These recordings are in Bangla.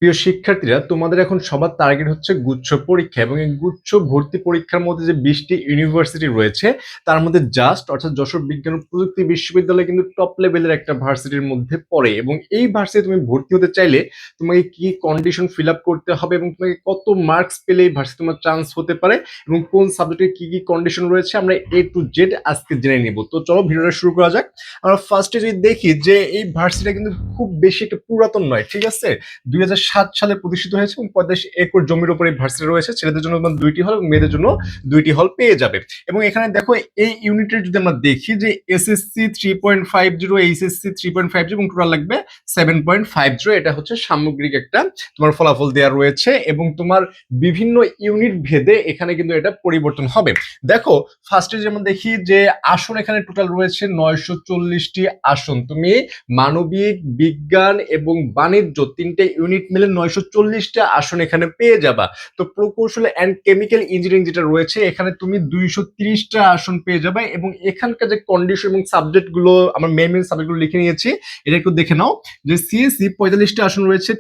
প্রিয় শিক্ষার্থীরা, তোমাদের এখন সবার টার্গেট হচ্ছে গুচ্ছ পরীক্ষা এবং এই গুচ্ছ ভর্তি পরীক্ষার মধ্যে যে 20টি ইউনিভার্সিটি রয়েছে তার মধ্যে জাস্ট অর্থাৎ যশোর বিজ্ঞান ও প্রযুক্তি বিশ্ববিদ্যালয় কিন্তু টপ লেভেলের একটা ভার্সিটির মধ্যে পড়ে এবং এই ভার্সিটি তুমি ভর্তি হতে চাইলে তোমাকে কি কন্ডিশন ফিল আপ করতে হবে এবং তোমাকে কত মার্কস পেলে এই ভার্সিটি তোমার চান্স হতে পারে এবং কোন সাবজেক্টে কি কি কন্ডিশন রয়েছে আমরা A to Z আজকে জেনে নিব। তো চলো ভিডিওটা শুরু করা যাক। আমরা ফার্স্টে যদি দেখি যে এই ভার্সিটিটা কিন্তু খুব বেশি একটা পুরাতন নয়, ঠিক আছে। 2007 সালে প্রতিষ্ঠিত হয়েছে এবং 45 একর জমির উপর এই ভার্সিটি রয়েছে। ছেলেদের জন্য দুইটি হল এবং মেয়েদের জন্য দুইটি হল পেয়ে যাবে। এবং এখানে দেখো এই ইউনিটের যদি আমরা দেখি যে এসএসসি 3.50, এইচএসসি 3.50 এবং টোটাল লাগবে 7.50। এটা হচ্ছে সামগ্রিক একটা তোমার ফলাফল দেওয়া রয়েছে এবং তোমার বিভিন্ন ইউনিট ভেদে এখানে কিন্তু এটা পরিবর্তন হবে। দেখো ফার্স্টে যেমন দেখি যে আসন এখানে টোটাল রয়েছে 940টি আসন। তুমি মানবিক, বিজ্ঞান এবং বাণিজ্য তিনটে ইউনিট মিলে 940টা আসন এখানে পেয়ে যাবা। তো প্রকৌশল অ্যান্ড কেমিক্যাল ইঞ্জিনিয়ারিং যেটা রয়েছে এখানে তুমি 230টা আসন পেয়ে যাবে এবং এখানকার যে কন্ডিশন এবং সাবজেক্ট গুলো আমার মেন সাবজেক্ট গুলো লিখে নিয়েছি, এটা একটু দেখে নাও। যে সিএসসি 45টা আসন রয়েছে,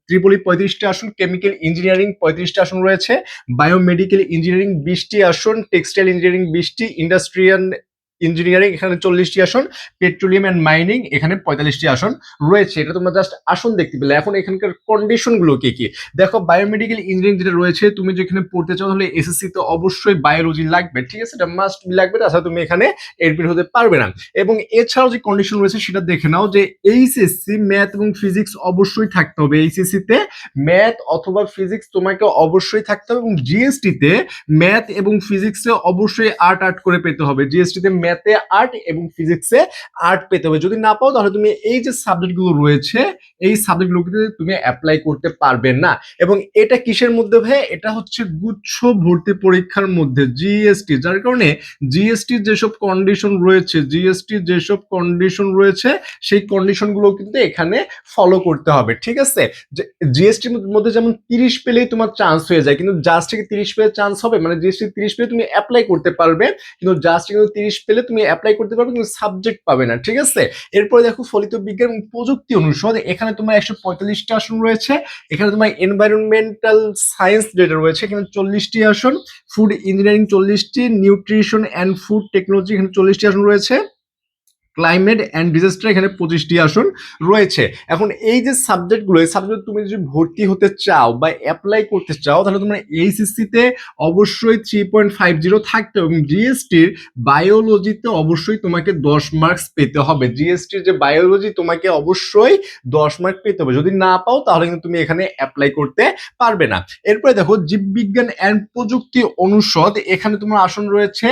ত্রিপলি 35টা আসন, কেমিক্যাল ইঞ্জিনিয়ারিং 35টা আসন রয়েছে, বায়োমেডিক্যাল ইঞ্জিনিয়ারিং 20টি আসন, টেক্সটাইল ইঞ্জিনিয়ারিং 20টি, ইন্ডাস্ট্রিয়াল ইঞ্জিনিয়ারিং এখানে 40টি আসন, পেট্রোলিয়াম এন্ড মাইনিং এখানে 45টি আসন রয়েছে। এটা তোমরা জাস্ট আসন দেখতে পেলে। এখন এখানকার কন্ডিশন গুলো কি কি দেখো। বায়োমেডিক্যাল ইঞ্জিনিয়ারিং যেটা রয়েছে তুমি যেখানে পড়তে চাও তাহলে এসএসসি তে অবশ্যই বায়োলজি লাগবে, ঠিক আছে, এটা মাস্ট লাগবে, তাছাড়া তুমি এখানে এডমিট হতে পারবে না। এবং এছাড়াও যে কন্ডিশন রয়েছে সেটা দেখে নাও যে এইচএসসি ম্যাথ এবং ফিজিক্স অবশ্যই থাকতে হবে। এইচএসসি তে ম্যাথ অথবা ফিজিক্স তোমাকে অবশ্যই থাকতে হবে এবং জিএসটি তে ম্যাথ এবং ফিজিক্সে অবশ্যই আর্ট আর্ট করে পেতে হবে। জিএসটি তে ম্যাথে আর্ট এবং ফিজিক্সে আর্ট পেতে হবে। যদি না পাও তাহলে তুমি এই যে সাবজেক্টগুলো রয়েছে এই সাবজেক্টগুলোকে তুমি অ্যাপ্লাই করতে পারবে না। এবং এটা কিসের মধ্যে ভাই? এটা হচ্ছে গুচ্ছ ভর্তি পরীক্ষার মধ্যে জিএসটি, যার কারণে জিএসটির যেসব কন্ডিশন রয়েছে সেই কন্ডিশনগুলো কিন্তু এখানে ফলো করতে হবে, ঠিক আছে। জিএসটির মধ্যে যেমন 30 পেলেই তোমার চান্স হয়ে যায়, কিন্তু জাস্ট থেকে 30 পেলে চান্স হবে মানে জিএসটি 30 পেলে তুমি অ্যাপ্লাই করতে পারবে, কিন্তু জাস্ট কিন্তু 30 পেলে তুমি অ্যাপ্লাই করতে পারবে কিন্তু সাবজেক্ট পাবে না, ঠিক আছে। এরপরে দেখো ফলিত বিজ্ঞান এবং প্রযুক্তি অনুষদ, এখানে তোমার 145টা আসন রয়েছে। এখানে তোমার এনভায়রনমেন্টাল সায়েন্স যেটা রয়েছে এখানে 40টি আসন, ফুড ইঞ্জিনিয়ারিং 40টি, নিউট্রিশন অ্যান্ড ফুড টেকনোলজি এখানে 40টি আসন রয়েছে, ক্লাইমেট অ্যান্ড ডিজাস্টার এখানে 25টি আসন রয়েছে। এখন এই যে সাবজেক্টগুলো, এই সাবজেক্ট তুমি যদি ভর্তি হতে চাও বা অ্যাপ্লাই করতে চাও তাহলে তোমরা এইচএসসি তে অবশ্যই 3.50 থাকতে হবে এবং জিএসটির বায়োলজিতে অবশ্যই তোমাকে 10 মার্কস পেতে হবে। জিএসটির যে বায়োলজি তোমাকে অবশ্যই 10 মার্ক পেতে হবে। যদি না পাও তাহলে কিন্তু তুমি এখানে অ্যাপ্লাই করতে পারবে না। এরপরে দেখো জীববিজ্ঞান অ্যান্ড প্রযুক্তি অনুষদ, এখানে তোমার আসন রয়েছে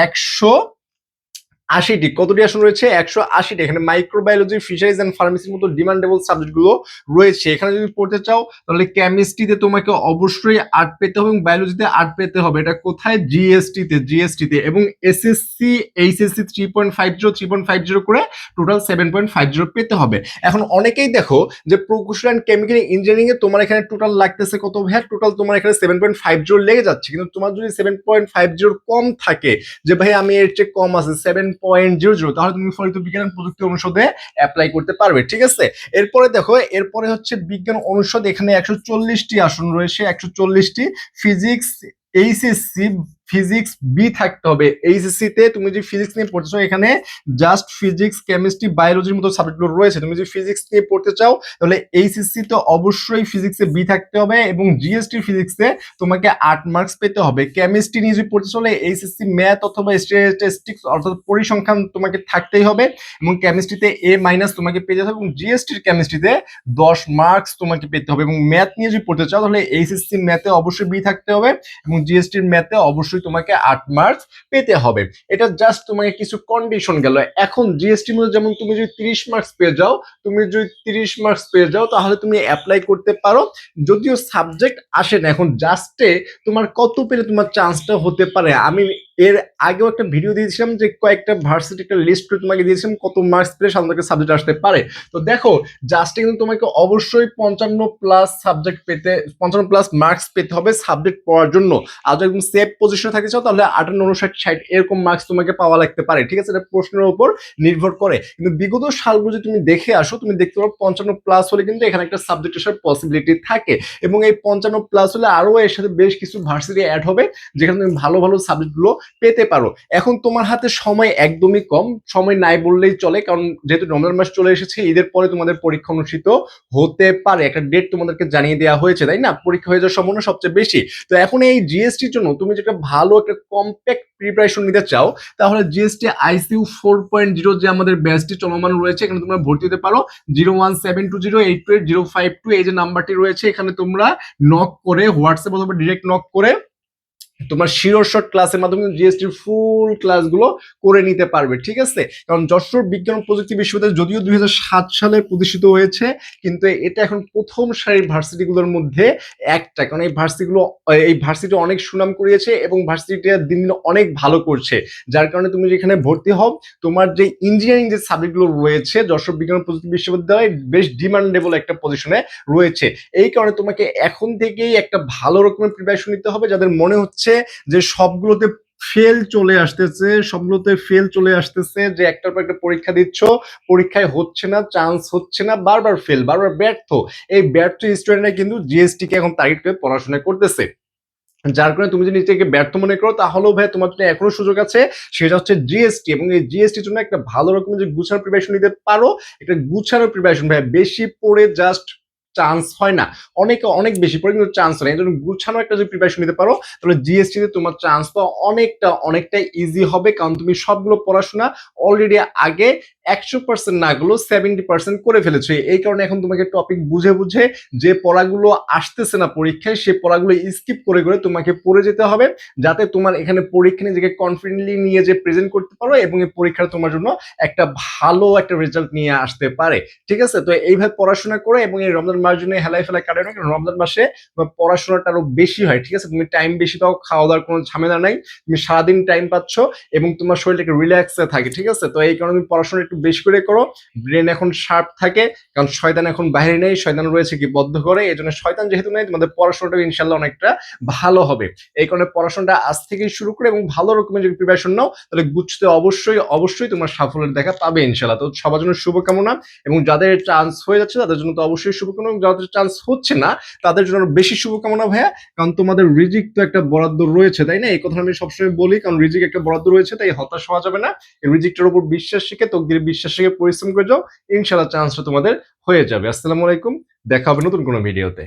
180টি। কতটি আসন রয়েছে? 180টি। এখানে মাইক্রোবায়োলজি, ফিশারিজ এন্ড ফার্মেসির মতো ডিমান্ডেবল সাবজেক্টগুলো রয়েছে। এখানে যদি পড়তে চাও তাহলে কেমিস্ট্রিতে তোমাকে অবশ্যই আর্ট পেতে হবে এবং বায়োলজিতে আর্ট পেতে হবে। এটা কোথায়? জিএসটিতে এবং এসএসসি এইচএসসি 3.50 করে টোটাল 7.50 পেতে হবে। এখন অনেকেই দেখো যে প্রকৌশল অ্যান্ড কেমিক্যাল ইঞ্জিনিয়ারিং এ তোমার এখানে টোটাল লাগতেছে কত ভাই? টোটাল তোমার এখানে 7.50 লেগে যাচ্ছে, কিন্তু তোমার যদি 7.50 কম থাকে যে ভাই আমি এর চেয়ে কম আছে 7.00, তাহলে তুমি ফলিত বিজ্ঞান প্রযুক্তি অনুষদে অ্যাপ্লাই করতে পারবে, ঠিক আছে। এরপরে দেখো, এরপরে হচ্ছে বিজ্ঞান অনুষদ, এখানে 140টি আসন রয়েছে, 140টি। ফিজিক্স এইচএসসি ফিজিক্স বি থাকতে হবে। এইচএসসি তে তুমি যে ফিজিক্স নিয়ে পড়তেছো এখানে জাস্ট ফিজিক্স, কেমিস্ট্রি, বায়োলজির মতো সাবজেক্টগুলো রয়েছে। তুমি যদি ফিজিক্স নিয়ে পড়তে চাও তাহলে এইচএসসি তে অবশ্যই ফিজিক্সে বি থাকতে হবে এবং জিএসটি ফিজিক্সে তোমাকে 8 মার্কস পেতে হবে। কেমিস্ট্রি নিয়ে যদি পড়তে চলে এইচএসসি ম্যাথ অথবা স্ট্যাটিস্টিক্স অর্থাৎ পরিসংখ্যান তোমাকে থাকতেই হবে এবং কেমিস্ট্রিতে A- তোমাকে পেতে হবে এবং জিএসটির কেমিস্ট্রিতে 10 মার্কস তোমাকে পেতে হবে। এবং ম্যাথ নিয়ে যদি পড়তে চাও তাহলে এইচএসসি ম্যাথে অবশ্যই বি থাকতে হবে এবং জিএসটির ম্যাথে অবশ্যই তোমাকে 8 মার্কস পেতে হবে। এটা জাস্ট তোমাকে কিছু কন্ডিশন গেল। এখন জিএসটির মধ্যে যেমন তুমি যদি 30 মার্কস পেয়ে যাও তাহলে তুমি অ্যাপ্লাই করতে পারো, যদিও সাবজেক্ট আসে না। এখন জাস্টে তোমার কত পেলে তোমার চান্সটা হতে পারে আমি এর আগেও একটা ভিডিও দিয়েছিলাম যে কয়েকটা ভার্সিটি একটা লিস্ট করে তোমাকে দিয়েছিলাম কত মার্কস পেলে সাধারণত একটা সাবজেক্ট আসতে পারে। তো দেখো জাস্ট কিন্তু তোমাকে অবশ্যই 55+ সাবজেক্ট পেতে, 55+ মার্কস পেতে হবে সাবজেক্ট পড়ার জন্য। আর যদি একদম সেফ পজিশনে থাকতে চাও তাহলে 58, 59, 60 এরকম মার্কস তোমাকে পাওয়া লাগতে পারে, ঠিক আছে? এটা প্রশ্নের উপর নির্ভর করে। কিন্তু বিগত সালগুলো যদি তুমি দেখে আসো তুমি দেখতে পারো 55+ হলে কিন্তু এখানে একটা সাবজেক্ট আসার পসিবিলিটি থাকে, এবং এই 55+ হলে আরো এর সাথে বেশ কিছু ভার্সিটি অ্যাড হবে যেখানে তুমি ভালো ভালো সাবজেক্টগুলো পেতে পারো। এখন তোমার হাতে সময় একদমই কম, সময় নাই বললেই চলে, কারণ যেহেতু রমজান মাস চলে এসেছে, ঈদের পরে তোমাদের পরীক্ষা অনুষ্ঠিত হতে পারে, একটা ডেট তোমাদেরকে জানিয়ে দেওয়া হয়েছে, তাই না? পরীক্ষা হয়ে যাওয়ার সম্ভাবনা সবচেয়ে বেশি। তো এখন এই জিএসটির জন্য তুমি যেটা ভালো একটা কম্প্যাক্ট প্রিপারেশন নিতে চাও তাহলে জিএসটি আইসিইউ 4.0 যে আমাদের ব্যাচটি চলমান রয়েছে এখানে তোমরা ভর্তি হতে পারো। 01720828052 এই যে নাম্বারটি রয়েছে এখানে তোমরা নক করে, হোয়াটসঅ্যাপ অথবা ডিরেক্ট নক করে তোমার শিওর শর্ট ক্লাসের মাধ্যমে জিএসটির ফুল ক্লাসগুলো করে নিতে পারবে, ঠিক আছে? কারণ যশোর বিজ্ঞান ও প্রযুক্তি বিশ্ববিদ্যালয় যদিও 2007 সালে প্রতিষ্ঠিত হয়েছে, কিন্তু এটা এখন প্রথম সারির ভার্সিটিগুলোর মধ্যে একটা, কারণ এই ভার্সিটি অনেক সুনাম করিয়েছে এবং ভার্সিটিটা দিন দিন অনেক ভালো করছে। যার কারণে তুমি যেখানে ভর্তি হও তোমার যে ইঞ্জিনিয়ারিং যে সাবজেক্টগুলো রয়েছে যশোর বিজ্ঞান ও প্রযুক্তি বিশ্ববিদ্যালয় বেশ ডিমান্ডেবল একটা পজিশনে রয়েছে। এই কারণে তোমাকে এখন থেকেই একটা ভালো রকমের প্রিপারেশন নিতে হবে, যাদের মনে হচ্ছে যে সবগুলোতে ফেল চলে আসতেছে, যে একটার পর একটা পরীক্ষা দিচ্ছ, পরীক্ষায় হচ্ছে না, চান্স হচ্ছে না, বারবার ফেল, বারবার ব্যর্থ। এই ব্যর্থ স্টুডেন্টরা কিন্তু জিএসটি কে এখন টার্গেট করে পড়াশোনা করতেছে। যার কারণে তুমি যদি নিজেকে ব্যর্থ মনে করো তাহলেও ভাই তোমার জন্য এখনো সুযোগ আছে, সেটা হচ্ছে জিএসটি। এবং এই জিএসটির জন্য একটা ভালো রকমের যে গুছানো প্রিপারেশন নিতে পারো, একটা গুছানো প্রিপারেশন ভাই, বেশি পড়ে জাস্ট চান্স হয় না, অনেকে অনেক বেশি পড়ে কিন্তু চান্স হয় না। এই জন্য গুছানো একটা যদি প্রিপারেশন নিতে পারো তাহলে জিএসটি তে তোমার চান্স পাওয়া অনেকটা ইজি হবে, কারণ তুমি সবগুলো পড়াশোনা অলরেডি আগে 100% না গুলো 70% করে ফেলেছো। এই কারণে এখন তোমাকে টপিক বুঝে বুঝে যে পড়াগুলো আসতেছে না পরীক্ষায় সে পড়াগুলো স্কিপ করে করে তোমাকে পড়ে যেতে হবে, যাতে তোমার এখানে পরীক্ষা নিজেকে কনফিডেন্টলি নিয়ে যে প্রেজেন্ট করতে পারো এবং এই পরীক্ষাটা তোমার জন্য একটা ভালো একটা রেজাল্ট নিয়ে আসতে পারে, ঠিক আছে? তো এইভাবে পড়াশোনা করে এবং এই রমজান মাস জন্য হেলায় ফেলায় কাটানো, কারণ রমজান মাসে পড়াশোনাটা আরো বেশি হয়, ঠিক আছে? তুমি টাইম বেশি পাও, খাওয়া দাওয়ার কোনো ঝামেলা নাই, তুমি সারাদিন টাইম পাচ্ছ এবং তোমার শরীরটা একটু রিল্যাক্সে থাকে, ঠিক আছে? তো এই কারণে তুমি পড়াশোনা একটু বেশি করে করো, ব্রেন এখন শার্প থাকে, কারণ শয়তান এখন বাইরে নেই, শয়তান রয়েছে কি বদ্ধ করে, এই জন্য শয়তান যেহেতু নেই তোমাদের পড়াশোনাটা ইনশাল্লাহ অনেকটা ভালো হবে। এই কারণে পড়াশোনাটা আজ থেকেই শুরু করে এবং ভালো রকমের যদি প্রিপারেশন নাও তাহলে গুছতে অবশ্যই তোমার সাফল্যের দেখা পাবে ইনশাল্লাহ। তো সবার জন্য শুভকামনা, এবং যাদের চান্স হয়ে যাচ্ছে তাদের জন্য তো অবশ্যই শুভকামনা, এবং যাদের চান্স হচ্ছে না তাদের জন্য বেশি শুভকামনা ভাইয়া, কারণ তোমাদের রিজিক তো একটা বরাদ্দ রয়েছে, তাই না? এই কথা আমি সবসময় বলি, কারণ রিজিক একটা বরাদ্দ রয়েছে, তাই হতাশ হওয়া যাবে না। এই রিজিকটার উপর বিশ্বাস রেখে, তকদিরে বিশ্বাস রেখে পরিশ্রম করে যাও, ইনশাল্লাহ চান্সটা তোমাদের হয়ে যাবে। আসসালামু আলাইকুম, দেখা হবে নতুন কোনো ভিডিওতে।